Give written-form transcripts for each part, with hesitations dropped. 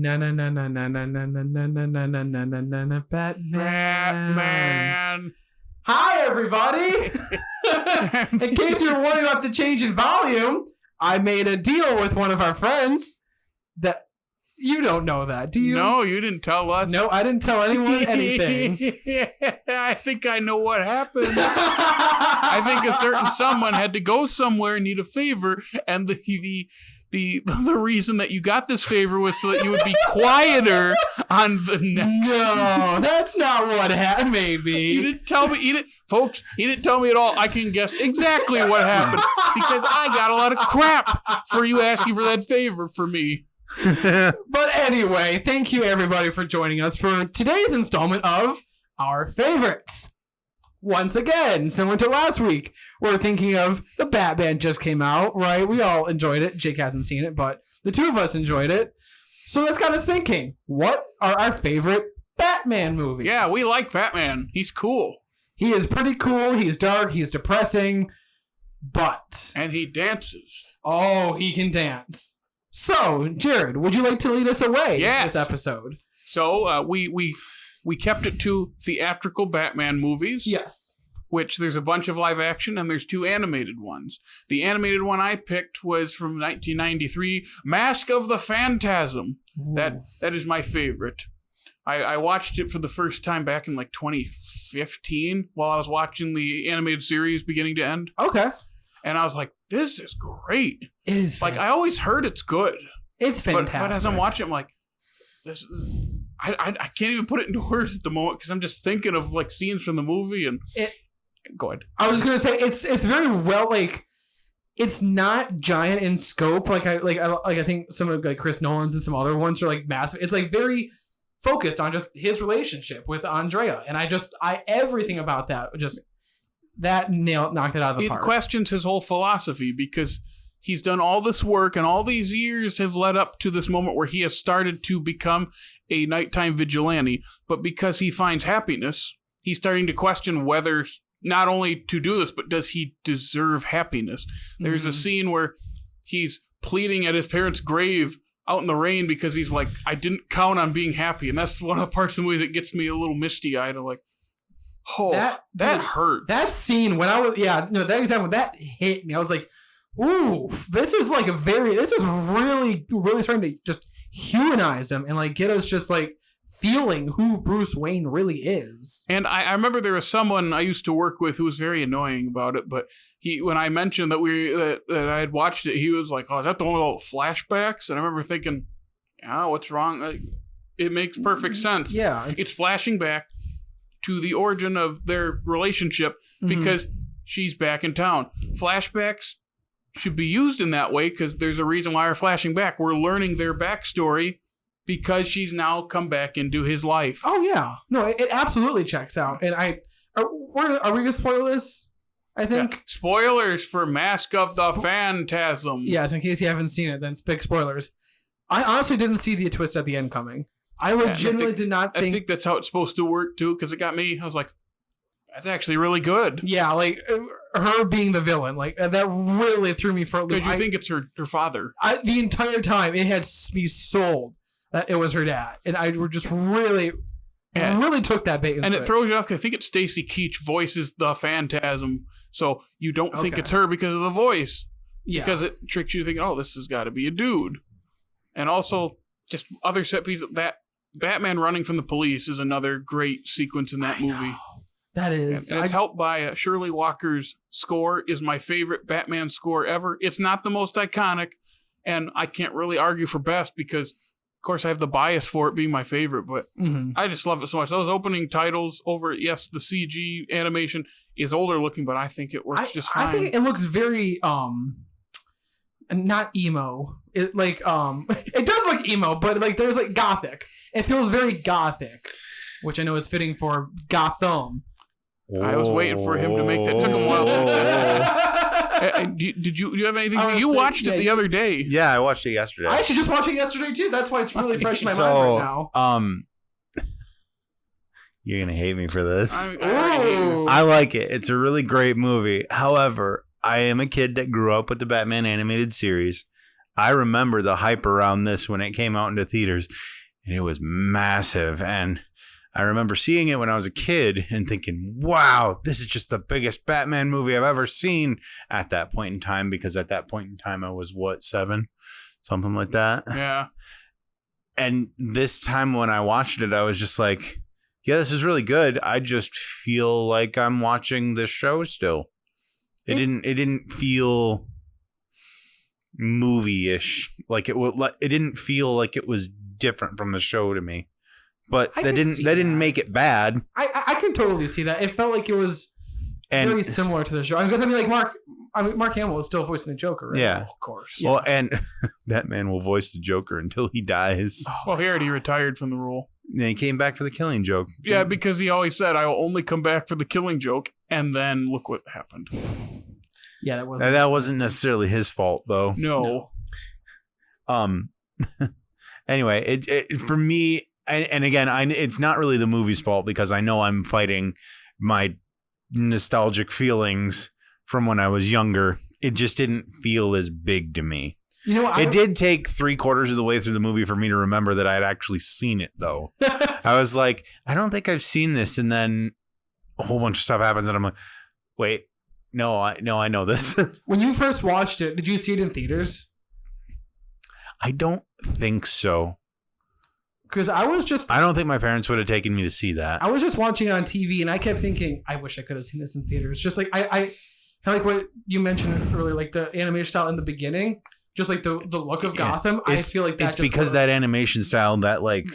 Na na na na na na na na na na na na na na na Batman. Hi everybody! In case you were wondering about the change in volume, I made a deal with one of our friends that you don't know that, do you? No, you didn't tell us. No, I didn't tell anyone anything. I think I know what happened. I think a certain someone had to go somewhere and need a favor, and the reason that you got this favor was so that you would be quieter on the next. No, that's not what happened. Maybe you didn't tell me. Folks, he didn't tell me at all. I can guess exactly what happened because I got a lot of crap for you asking for that favor for me. But anyway, thank you everybody for joining us for today's installment of Our Favorites. Once again, similar to last week, we're thinking of the Batman just came out, right? We all enjoyed it. Jake hasn't seen it, but the two of us enjoyed it. So that's got us thinking, what are our favorite Batman movies? Yeah, we like Batman. He's cool. He is pretty cool. He's dark. He's depressing. But... And he dances. Oh, he can dance. So, Jared, would you like to lead us away this episode? So, we kept it to theatrical Batman movies. Yes. Which there's a bunch of live action and there's 2 animated ones. The animated one I picked was from 1993, Mask of the Phantasm. Ooh. That is my favorite. I watched it for the first time back in like 2015 while I was watching the animated series beginning to end. Okay. And I was like, this is great. It is like, I always heard it's good. It's fantastic. But as I'm watching, I'm like, this is... I can't even put it into words at the moment because I'm just thinking of like scenes from the movie and... Go ahead. I was just going to say, it's very well, like... It's not giant in scope. I think some of like Chris Nolan's and some other ones are like massive. It's like very focused on just his relationship with Andrea. And everything about that just... That knocked it out of the park. It questions his whole philosophy because he's done all this work and all these years have led up to this moment where he has started to become a nighttime vigilante. But because he finds happiness, he's starting to question whether not only to do this, but does he deserve happiness? There's a scene where he's pleading at his parents' grave out in the rain because he's like, I didn't count on being happy. And that's one of the parts of the movie that gets me a little misty-eyed. I'm like, oh, that hurts. That scene when that example, that hit me. I was like, ooh, this is really, really starting to just humanize him and like get us just like feeling who Bruce Wayne really is. And I remember there was someone I used to work with who was very annoying about it, but when I mentioned that I had watched it, he was like, oh, is that the one with all the flashbacks? And I remember thinking, yeah, what's wrong? Like, it makes perfect sense. Yeah. It's flashing back to the origin of their relationship because she's back in town. Flashbacks should be used in that way because there's a reason why we're flashing back. We're learning their backstory because she's now come back into his life. Oh, yeah. No, it absolutely checks out. And are we going to spoil this? I think. Yeah. Spoilers for Mask of the Phantasm. Yes, in case you haven't seen it, then big spoilers. I honestly didn't see the twist at the end coming. I legitimately did not think... I think that's how it's supposed to work, too, because it got me... I was like, that's actually really good. Yeah, like, her being the villain, like, that really threw me for a loop. Because you think it's her father. The entire time, it had me sold that it was her dad. And I just really took that bait. And it throws you off, because I think it's Stacy Keach voices the Phantasm, so you don't think it's her because of the voice. Yeah. Because it tricks you to think, oh, this has got to be a dude. And also, just other set pieces, that Batman running from the police is another great sequence in that movie. That is. And it's helped by Shirley Walker's score is my favorite Batman score ever. It's not the most iconic, and I can't really argue for best because, of course, I have the bias for it being my favorite, but I just love it so much. Those opening titles over, yes, the CG animation is older looking, but I think it works just fine. I think it looks very, not emo. It it does look emo, but like there's like gothic. It feels very gothic, which I know is fitting for Gotham. I was waiting for him to make that. It took him a while. Did you have anything? You watched it the other day. Yeah, I watched it yesterday. I actually just watched it yesterday too. That's why it's really fresh in my mind right now. You're gonna hate me for this. I like it. It's a really great movie. However, I am a kid that grew up with the Batman animated series. I remember the hype around this when it came out into theaters, and it was massive. And I remember seeing it when I was a kid and thinking, wow, this is just the biggest Batman movie I've ever seen at that point in time, because at that point in time I was, 7? Something like that. Yeah. And this time when I watched it, I was just like, yeah, this is really good. I just feel like I'm watching this show still. It didn't feel movie-ish. Like it didn't feel like it was different from the show to me. But that didn't make it bad. I can totally see that. It felt like it was very similar to the show. Because Mark Hamill is still voicing the Joker, right? Yeah, of course. Yeah. Well, and Batman will voice the Joker until he dies. Well, he already retired from the role. And he came back for the Killing Joke. Yeah, because he always said, "I will only come back for the Killing Joke," and then look what happened. Yeah, that wasn't necessarily his fault, though. No. Anyway, it for me, and again, it's not really the movie's fault, because I know I'm fighting my nostalgic feelings from when I was younger. It just didn't feel as big to me. You know, it did take 3/4 of the way through the movie for me to remember that I had actually seen it, though. I was like, I don't think I've seen this, and then a whole bunch of stuff happens, and I'm like, wait. No, I know this. When you first watched it, did you see it in theaters? I don't think so. Because I don't think my parents would have taken me to see that. I was just watching it on TV, and I kept thinking, I wish I could have seen this in theaters. Just like I kind of like what you mentioned earlier, like the animation style in the beginning, just like the look of Gotham. I feel like that's because that animation style, that like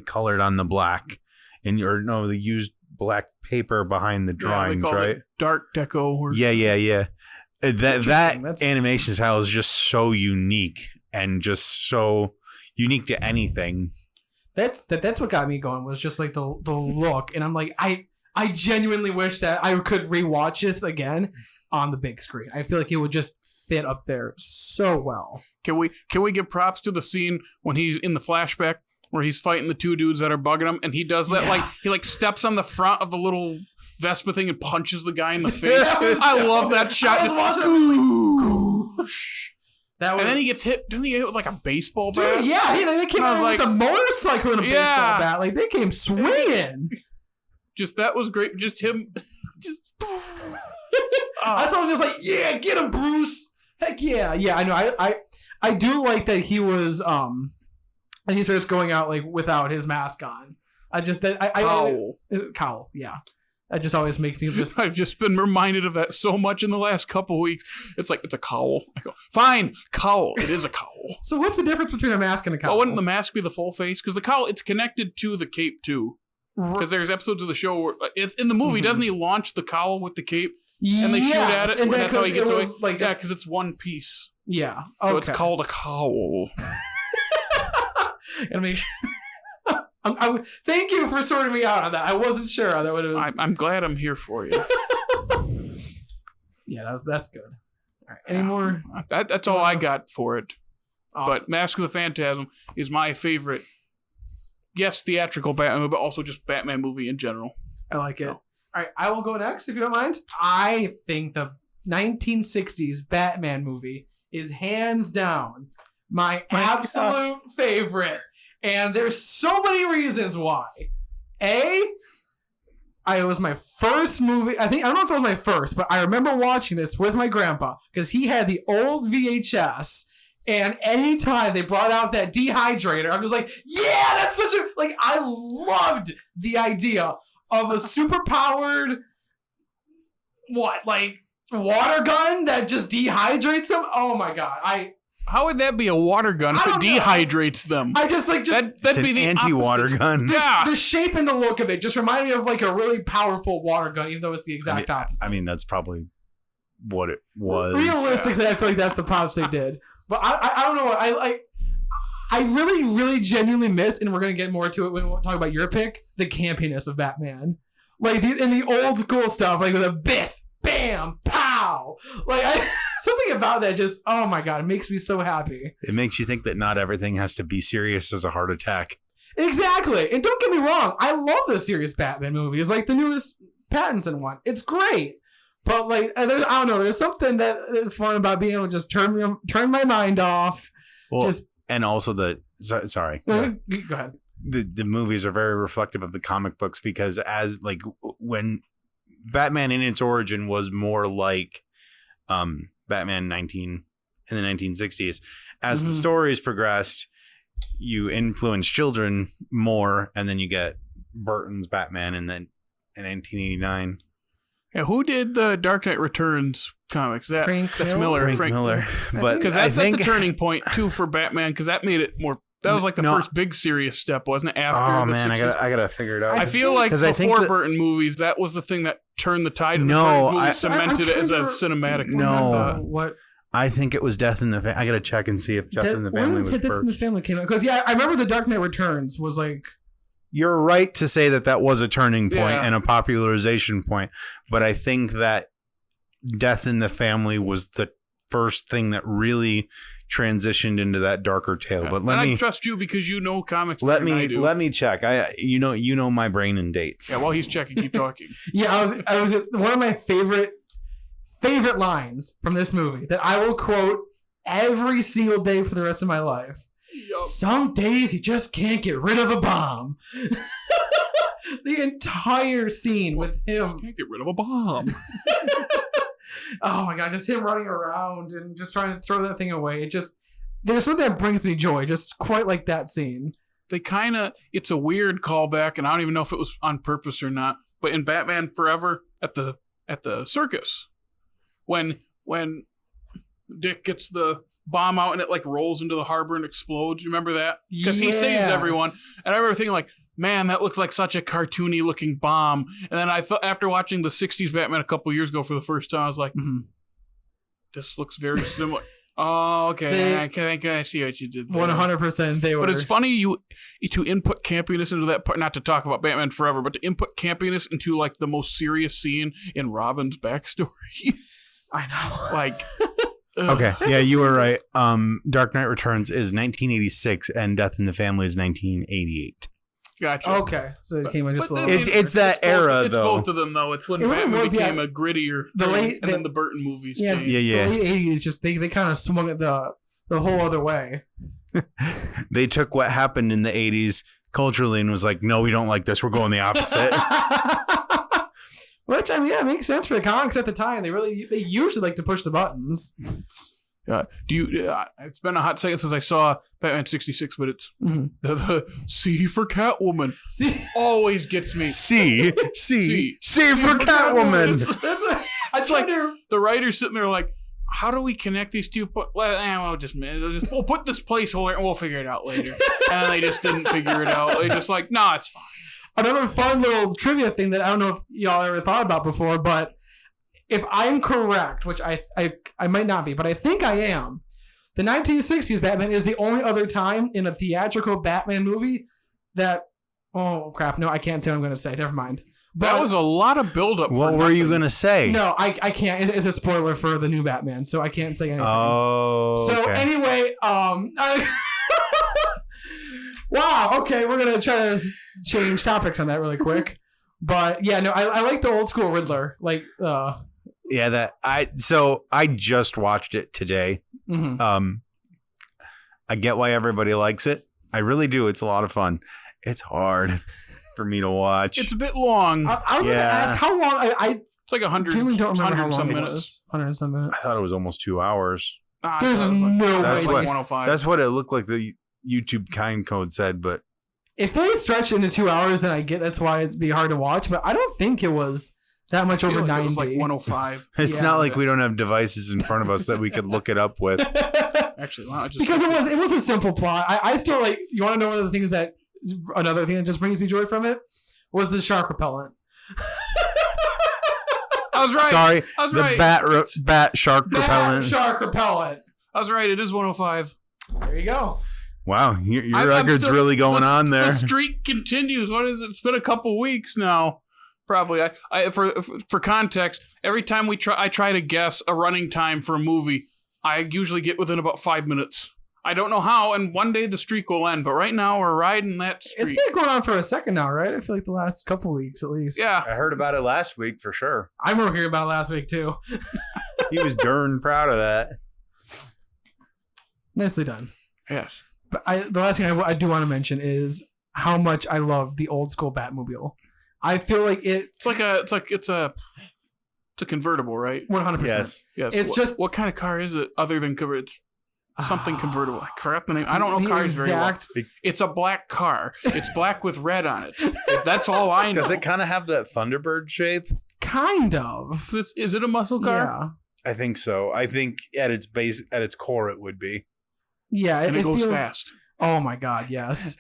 colored on the black, and they used black paper behind the drawings, right? Dark deco. Or yeah. That animation style is just so unique, and just so unique to anything. That's what got me going, was just like the look, and I'm like, I genuinely wish that I could rewatch this again on the big screen. I feel like it would just fit up there so well. Can we give props to the scene when he's in the flashback where he's fighting the two dudes that are bugging him, and he does that, like he like steps on the front of the little Vespa thing and punches the guy in the face. I love that shot. And then he gets hit. Doesn't he get hit with like a baseball bat? Dude, yeah, they came out with a motorcycle and a baseball bat. Like, they came swinging. That was great. Just him. I thought he was like, yeah, get him, Bruce. Heck yeah. Yeah, I know. I do like that he was, and he starts going out like without his mask on. Cowl, yeah. That just always makes me just... I've just been reminded of that so much in the last couple weeks. It's like, it's a cowl. I go, fine, cowl. It is a cowl. So what's the difference between a mask and a cowl? Well, wouldn't the mask be the full face? Because the cowl, it's connected to the cape, too. Because there's episodes of the show where... in the movie, doesn't he launch the cowl with the cape? And they shoot at it, and that's how he gets away? Like, yeah, because it's one piece. Yeah. Okay. So it's called a cowl. I mean... thank you for sorting me out on that. I wasn't sure how that would have... I'm glad I'm here for you. Yeah, that's good. All right, any more? That's all I got for it. Awesome. But Mask of the Phantasm is my favorite, yes, theatrical Batman movie, but also just Batman movie in general. I like it. All right, I will go next, if you don't mind. I think the 1960s Batman movie is hands down my absolute favorite. And there's so many reasons why. It was my first movie. I don't know if it was my first, but I remember watching this with my grandpa because he had the old VHS. And anytime they brought out that dehydrator, I was like, yeah, that's such a... Like, I loved the idea of a superpowered... water gun that just dehydrates them? Oh, my God. How would that be a water gun if it dehydrates them? I just that'd be the anti-water gun. The shape and the look of it just reminded me of like a really powerful water gun, even though it's the exact opposite. I mean, that's probably what it was. Realistically, I feel like that's the props they did. But I don't know what I really, really genuinely miss, and we're gonna get more to it when we talk about your pick, the campiness of Batman. Like in the old school stuff, like with a biff, bam, pow. Like something about that just, oh my God, it makes me so happy. It makes you think that not everything has to be serious as a heart attack. Exactly. And don't get me wrong, I love the serious Batman movie. It's like the newest Pattinson one. It's great. But like, I don't know. There's something that is fun about being able to just turn my mind off. Well, and also sorry. Go ahead. The movies are very reflective of the comic books because as like when Batman in its origin was more like Batman in the 1960s. As the stories progressed, you influence children more, and then you get Burton's Batman and then in 1989. Yeah, who did the Dark Knight Returns comics? That's Miller. Frank Miller. But because that's a turning point too for Batman, because that made it more. That was like the first big serious step, wasn't it? After oh man, I gotta figure it out. I feel like before Burton movies, that was the thing that turned the tide. Cemented it as a cinematic. No, what? I think it was Death in the Family. I gotta check and see if Death in the Family was Death in the Family came out, because I remember the Dark Knight Returns was like. You're right to say that was a turning point and a popularization point, but I think that Death in the Family was the first thing that really transitioned into that darker tale. Yeah. But I trust you because you know comics. Let me check. You know my brain and dates. Yeah, while he's checking, keep talking. I was one of my favorite lines from this movie that I will quote every single day for the rest of my life. Yep. Some days you just can't get rid of a bomb. The entire scene with him. Can't get rid of a bomb. Oh my god, just him running around and just trying to throw that thing away. There's something that brings me joy, just quite like that scene. It's a weird callback, and I don't even know if it was on purpose or not, but in Batman Forever at the circus, when Dick gets the bomb out and it like rolls into the harbor and explodes. You remember that? Because he saves everyone. And I remember thinking like, man, that looks like such a cartoony looking bomb. And then I thought after watching the 60s Batman a couple years ago for the first time, I was like, this looks very similar. Oh, okay. I see what you did there. 100% they were. But it's funny to input campiness into that part, not to talk about Batman Forever, but to input campiness into like the most serious scene in Robin's backstory. I know. Like... Okay, yeah, you were right. Dark Knight Returns is 1986, and Death in the Family is 1988. Gotcha. Okay, so it came in just a little. It's that era, it's though. It's both of them, though. It's when Batman became a grittier, and then the Burton movies came. The late 80s, just they kind of swung it the whole other way. They took what happened in the 80s culturally and was like, no, we don't like this. We're going the opposite. Which, I mean, yeah, it makes sense for the comics at the time. They usually like to push the buttons. It's been a hot second since I saw Batman 66, but it's the C for Catwoman. C always gets me. C for Catwoman. It's like the writer's sitting there like, how do we connect these two? We'll put this placeholder and we'll figure it out later. And they just didn't figure it out. They just like, nah, it's fine. Another fun little trivia thing that I don't know if y'all ever thought about before, but if I'm correct, which I might not be, but I think I am, the 1960s Batman is the only other time in a theatrical Batman movie that... Oh, crap. No, I can't say what I'm going to say. Never mind. But that was a lot of buildup. What were you going to say? No, I can't. It's a spoiler for the new Batman, so I can't say anything. Oh, so okay. Anyway, wow, okay, we're going to try to change topics on that really quick. But yeah, no, I like the old school Riddler. Like, yeah, I just watched it today. Mm-hmm. I get why everybody likes it. I really do. It's a lot of fun. It's hard for me to watch. It's a bit long. I was going to ask how long. It's like 100 some minutes. 100 some minutes. I thought it was almost 2 hours. There's no way. That's what it looked like the YouTube kind code said, but if they stretch into 2 hours, then I get that's why it'd be hard to watch. But I don't think it was that much over 90. It was like 105. It's not like we don't have devices in front of us that we could look it up with. Actually, because it was a simple plot. I still like. You want to know one of the things that another thing that just brings me joy from it was the shark repellent. I was right. Sorry, I was the right. bat shark repellent. Shark repellent. I was right. It is 105. There you go. Wow, your record's really going on there. The streak continues. What is it? It's been a couple weeks now. Probably. For context, every time I try to guess a running time for a movie, I usually get within about 5 minutes. I don't know how, and one day the streak will end, but right now we're riding that streak. It's been going on for a second now, right? I feel like the last couple weeks at least. Yeah. I heard about it last week for sure. I remember hearing about it last week too. He was darn proud of that. Nicely done. Yes. But the last thing I do want to mention is how much I love the old school Batmobile. I feel like it's a convertible, right? 100%. Yes. Yes. It's just what kind of car is it other than it's something convertible? I forgot the name. I don't know cars very well. It's a black car. It's black with red on it. That's all I know. Does it kind of have that Thunderbird shape? Kind of. Is it a muscle car? Yeah. I think so. I think at its core, it would be. Yeah, and it goes fast. Oh my God, yes.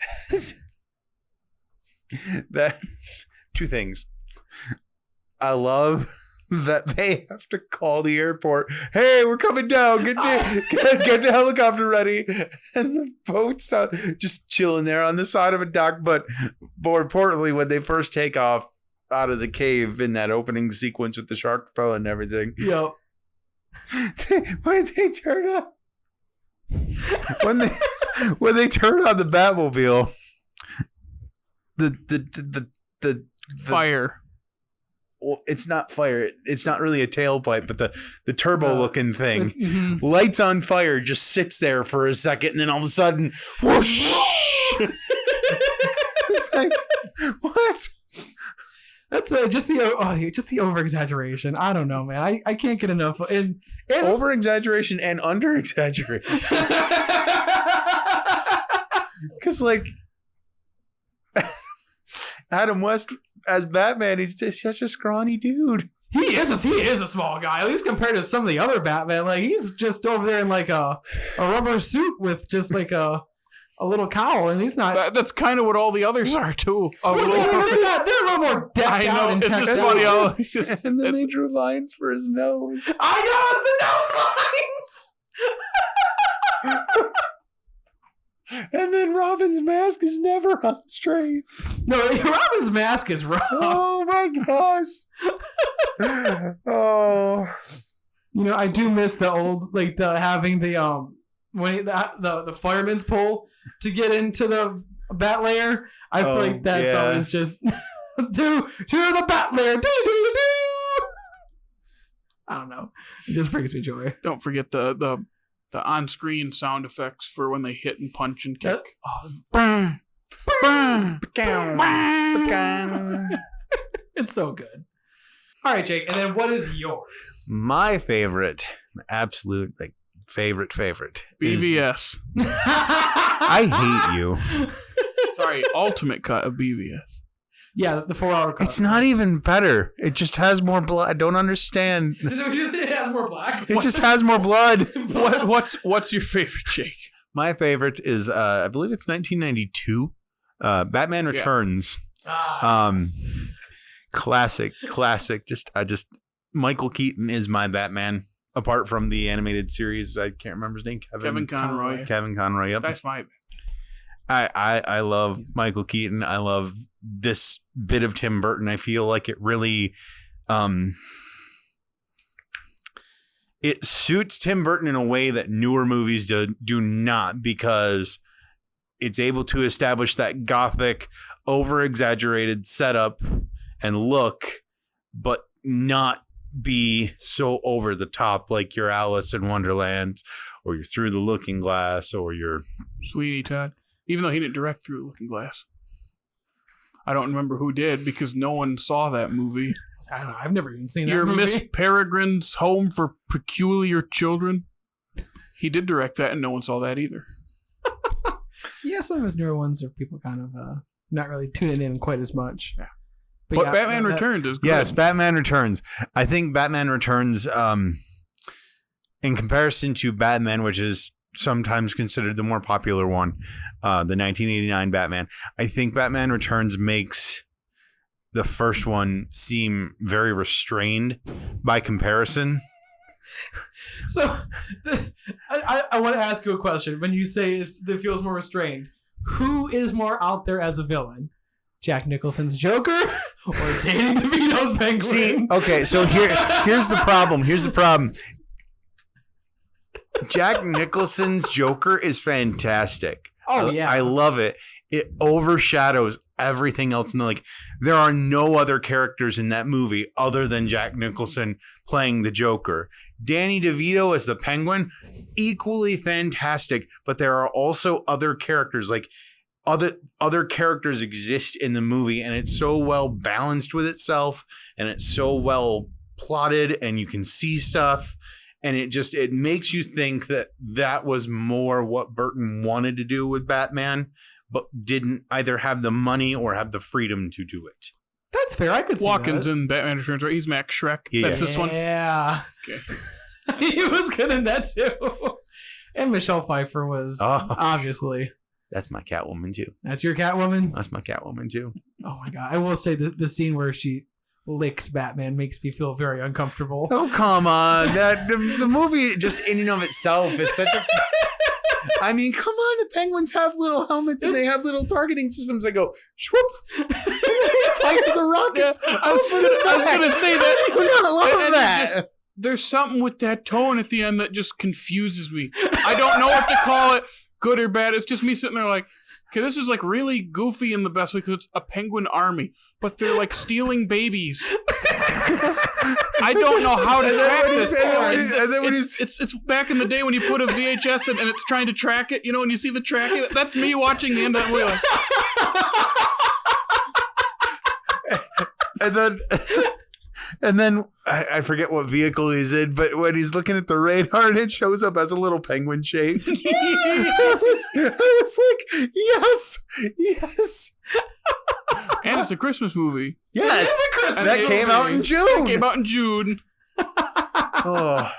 That two things. I love that they have to call the airport. Hey, we're coming down. Get the helicopter ready. And the boat's just chilling there on the side of a dock. But more importantly, when they first take off out of the cave in that opening sequence with the shark propeller and everything. Yep. When they turn on when they turn on the Batmobile, the fire. Well, it's not fire. It's not really a tailpipe, but the turbo-looking thing Mm-hmm. lights on fire, just sits there for a second, and then all of a sudden, whoosh! It's like, what? That's just the over exaggeration. I don't know, man. I can't get enough. And Over exaggeration and under exaggeration. Because like Adam West as Batman, he's just such a scrawny dude. He is a small guy, at least compared to some of the other Batman. Like he's just over there in like a rubber suit with just like a little cowl, and he's not. That's kind of what all the others are too. They're a little more decked I know. out. And It's just funny. And then they drew lines for his nose. I know the nose lines. And then Robin's mask is never on straight. No, Robin's mask is rough. Oh my gosh. Oh. You know, I do miss the old, like having the the fireman's pole to get into the bat lair. I feel like that's always just to the bat lair. I don't know. It just brings me joy. Don't forget the on-screen sound effects for when they hit and punch and kick. It's so good. All right, Jake. And then what is yours? My favorite, absolute favorite BVS. I hate you. Sorry, ultimate cut of BVS. Yeah, the 4-hour cut. It's not even better. It just has more blood. I don't understand. It has more black. It just has more blood. What's your favorite, Jake? My favorite is I believe it's 1992. Batman Returns. Classic. Just Michael Keaton is my Batman. Apart from the animated series, I can't remember his name. Kevin Conroy. Kevin Conroy. Yep. That's my. I love Michael Keaton. I love this bit of Tim Burton. I feel like it really it suits Tim Burton in a way that newer movies do not, because it's able to establish that gothic, over-exaggerated setup and look, but not be so over the top like your Alice in Wonderland or your Through the Looking Glass or your Sweeney Todd. Even though he didn't direct Through the Looking Glass. I don't remember who did because no one saw that movie. I don't know. I've never even seen that Your movie. Miss Peregrine's Home for Peculiar Children. He did direct that and no one saw that either. Yeah, some of his newer ones are people kind of not really tuning in quite as much. Yeah. But yeah, Batman Returns is good. Yes, Batman Returns. I think Batman Returns, in comparison to Batman, which is sometimes considered the more popular one, the 1989 Batman, I think Batman Returns makes the first one seem very restrained by comparison. So, I want to ask you a question. When you say it feels more restrained, who is more out there as a villain? Jack Nicholson's Joker or Danny DeVito's Penguin? See, okay, so here's the problem. Jack Nicholson's Joker is fantastic. Oh, yeah. I love it. It overshadows everything else. And like, there are no other characters in that movie other than Jack Nicholson playing the Joker. Danny DeVito as the Penguin, equally fantastic. But there are also other characters, like other characters exist in the movie, and it's so well balanced with itself, and it's so well plotted, and you can see stuff. And it makes you think that was more what Burton wanted to do with Batman, but didn't either have the money or have the freedom to do it. That's fair. I could see Watkins that. in Batman Returns, right? He's Max Schreck. Yeah. That's this one. Yeah. Okay. He was good in that too. And Michelle Pfeiffer was obviously. That's my Catwoman too. That's your Catwoman? That's my Catwoman too. Oh my God. I will say the scene where she licks Batman makes me feel very uncomfortable. Oh, come on. The movie just in and of itself is such a... I mean, come on. The Penguins have little helmets and they have little targeting systems that go, swoop, and then they fight with the rockets. Yeah, I was going to say that. I love And that. There's something with that tone at the end that just confuses me. I don't know if to call it good or bad. It's just me sitting there like, okay, this is like really goofy in the best way because it's a penguin army, but they're like stealing babies. I don't know how to track this. It's back in the day when you put a VHS in and it's trying to track it, and you see the tracking. That's me watching the end of the movie. Like, And then I forget what vehicle he's in, but when he's looking at the radar and it shows up as a little penguin shape. I was like, yes. And it's a Christmas movie. Yes. It is a Christmas That movie. came out in June. It came out in June. Oh.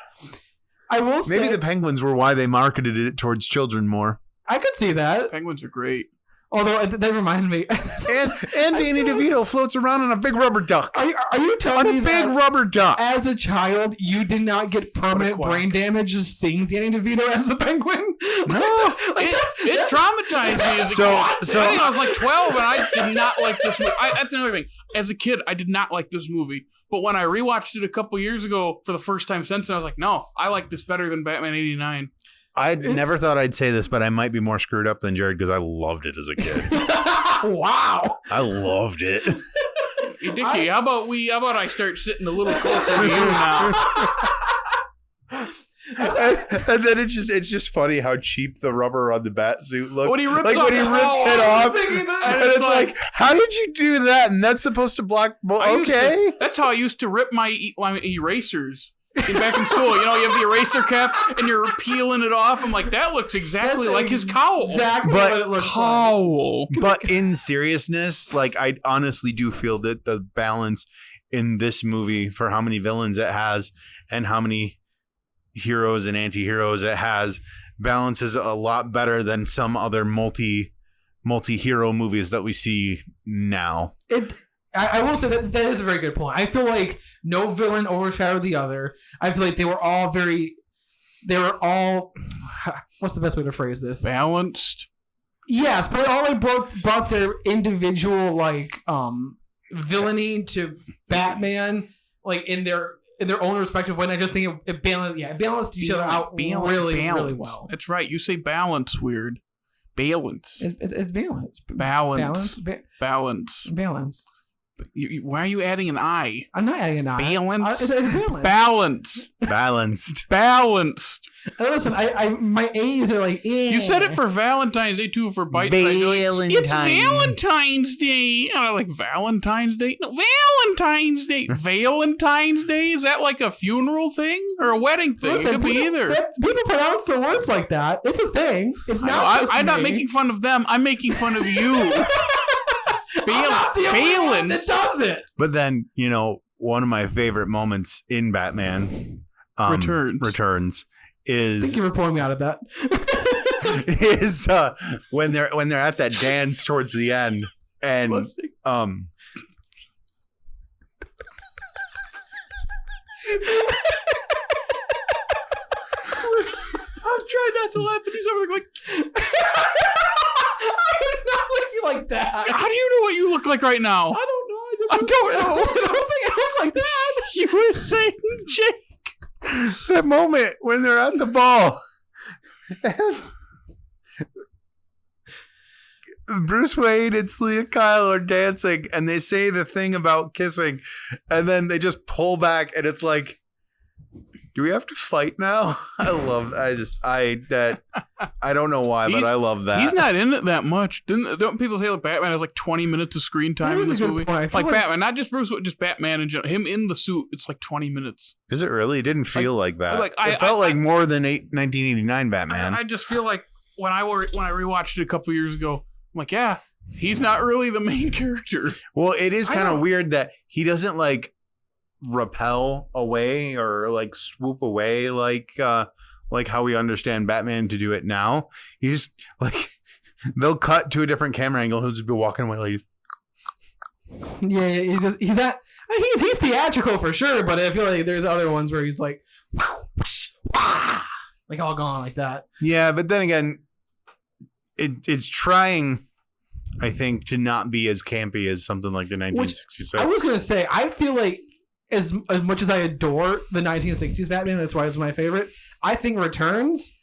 I will say. Maybe the penguins were why they marketed it towards children more. I could see that. Penguins are great. Although that reminded me. And Danny DeVito floats around on a big rubber duck. Are you telling me big that rubber duck. as a child you did not get permanent brain damage just seeing Danny DeVito as the Penguin? No. It traumatized me as a kid. I think I was like 12 and I did not like this movie. That's another thing. As a kid, I did not like this movie. But when I rewatched it a couple years ago for the first time since then, I was like, no, I like this better than Batman 89. I never thought I'd say this, but I might be more screwed up than Jared because I loved it as a kid. Wow. I loved it. Hey, Dickey, how about I start sitting a little closer to you now? And then it's just funny how cheap the rubber on the bat suit looks. When he rips like off when he the rips whole- it off, And and it's like, how did you do that? And that's supposed to block. Well, okay. That's how I used to rip my erasers. Back in school, you have the eraser cap and you're peeling it off. I'm like, that looks exactly like his cowl. Exactly But what it looks Cowl. But in seriousness, like I honestly do feel that the balance in this movie for how many villains it has and how many heroes and anti-heroes it has balances a lot better than some other multi-hero movies that we see now. I will say that is a very good point. I feel like no villain overshadowed the other. I feel like they were all what's the best way to phrase this? Balanced. Yes, but all they brought their individual villainy to Batman, like in their own respective way. And I just think it balanced each other out really well. That's right. You say balance weird. Balance. It's balance. Balance. Balance. Balance. Why are you adding an I? I'm not adding an I. Balance. It's balance. Balance. Balanced. Balanced. Listen, my A's are like, eh. You said it for Valentine's Day too, for Bite Size. Like, it's Valentine's Day. And I'm like, Valentine's Day? No, Valentine's Day. Valentine's Day? Is that like a funeral thing or a wedding thing? Listen, it could be either. People pronounce the words like that. It's a thing. It's not just I'm me. not making fun of them. I'm making fun of you. Balance. It does it. But then, one of my favorite moments in Batman Returns is Thank you for pulling me out of that. is when they're at that dance towards the end and I'm trying not to laugh, but he's over there like, I'm not looking like that. how do you know what you look like right now? I don't know. I don't know. I don't think I look like that. You were saying, Jake. that moment when they're at the ball Bruce Wayne and Selena Kyle are dancing, and they say the thing about kissing, and then they just pull back, and it's like, do we have to fight now? I don't know why, but I love that. He's not in it that much. Don't people say like Batman has like 20 minutes of screen time in this movie? Like Batman, not just Bruce, just Batman and him in the suit. It's like 20 minutes. Is it really? It didn't feel like that. It felt like more than 1989 Batman. I just feel like when I rewatched it a couple years ago, I'm like, yeah, he's not really the main character. Well, it is kind of weird that he doesn't like repel away or like swoop away like how we understand Batman to do it now. He's like, they'll cut to a different camera angle. He'll just be walking away like. Yeah, he's theatrical for sure, but I feel like there's other ones where he's like, like all gone like that. Yeah, but then again, it's trying, I think, to not be as campy as something like the 1966. I was gonna say, I feel like as much as I adore the 1960s Batman, that's why it's my favorite. I think Returns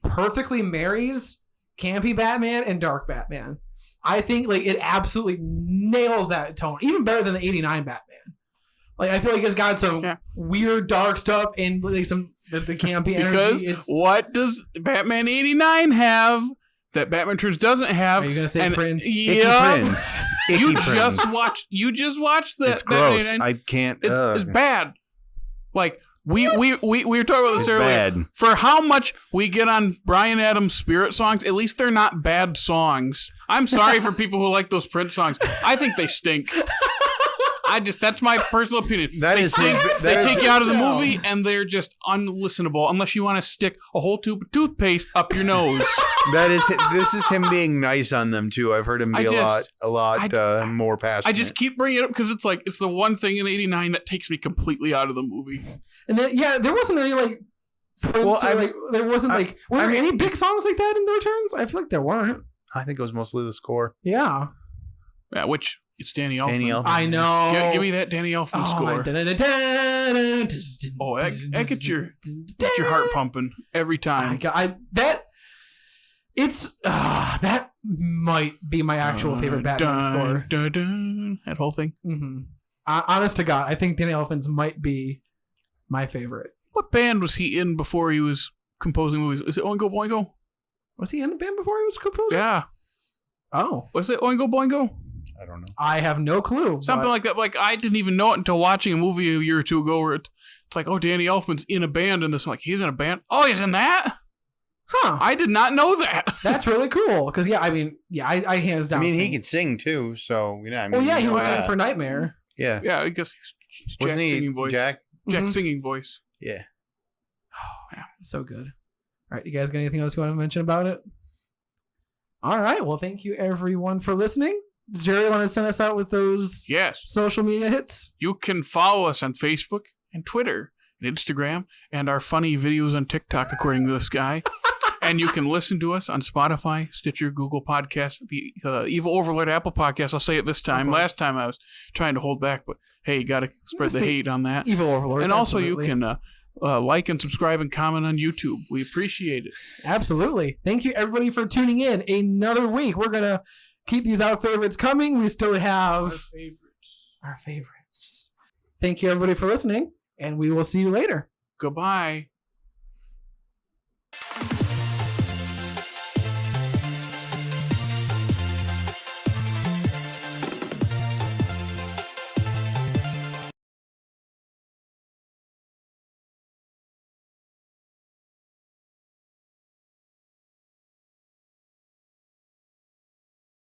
perfectly marries campy Batman and dark Batman. I think like it absolutely nails that tone, even better than the 89 Batman. Like I feel like it's got some weird dark stuff and like some the campy energy. Because what does Batman 89 have that Batman Returns doesn't have? Are you gonna say Prince? Icky Prince. You just watched that. It's gross. Batman. I can't. It's bad. Like we were talking about this earlier. Bad. For how much we get on Bryan Adams' Spirit songs, at least they're not bad songs. I'm sorry for people who like those Prince songs. I think they stink. That's my personal opinion. They take you out of the movie and they're just unlistenable unless you want to stick a whole tube of toothpaste up your nose. This is him being nice on them too. I've heard him be a lot more passionate. I just keep bringing it up because it's like it's the one thing in '89 that takes me completely out of the movie. And then there wasn't any like Prince. There wasn't were there any big songs like that in the Returns? I feel like there weren't. I think it was mostly the score. Yeah. Yeah, which it's Danny Elfman. I know. Give me that Danny Elfman score. That gets your heart pumping every time. That might be my actual favorite Batman score. That whole thing. Mm-hmm. Honest to God, I think Danny Elfman's might be my favorite. What band was he in before he was composing movies? Is it Oingo Boingo? Was he in a band before he was composing? Yeah. Oh. Was it Oingo Boingo? I don't know. I have no clue. Something like that. Like, I didn't even know it until watching a movie a year or two ago where it's like, oh, Danny Elfman's in a band in this. I'm like, he's in a band? Oh, he's in that? Huh. I did not know that. That's really cool. Because, I hands down. I mean, he could sing, too. So, he was singing for Nightmare. Yeah. Yeah, I guess he's Jack's singing voice. Jack's singing voice. Yeah. Oh, yeah. So good. All right. You guys got anything else you want to mention about it? All right. Well, thank you, everyone, for listening. Does Jerry want to send us out with those social media hits? You can follow us on Facebook and Twitter and Instagram and our funny videos on TikTok, according to this guy. And you can listen to us on Spotify, Stitcher, Google Podcasts, the Evil Overlord Apple Podcast. I'll say it this time. Last time I was trying to hold back, but hey, you got to spread the hate on that. Evil Overlords. And also you can like and subscribe and comment on YouTube. We appreciate it. Absolutely. Thank you, everybody, for tuning in. Another week. We're going to keep these Our Favorites coming. We still have our favorites. Thank you, everybody, for listening, and we will see you later. Goodbye.